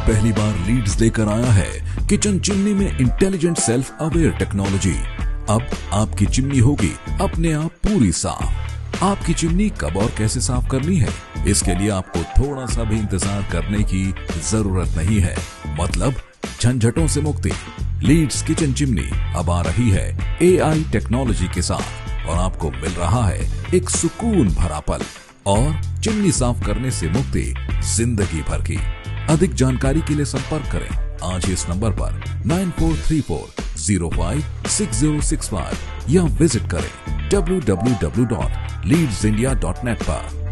पहली बार लीड्स लेकर आया है किचन चिमनी में इंटेलिजेंट सेल्फ अवेयर टेक्नोलॉजी। अब आपकी चिमनी होगी अपने आप पूरी साफ। आपकी चिमनी कब और कैसे साफ करनी है, इसके लिए आपको थोड़ा सा भी इंतजार करने की जरूरत नहीं है। मतलब झंझटों से मुक्ति। लीड्स किचन चिमनी अब आ रही है AI टेक्नोलॉजी के साथ और आपको मिल रहा है एक सुकून भरा पल और चिमनी साफ करने से मुक्ति जिंदगी भर की। अधिक जानकारी के लिए संपर्क करें आज ही इस नंबर पर 9434056065 या विजिट करें www.leadsindia.net पर।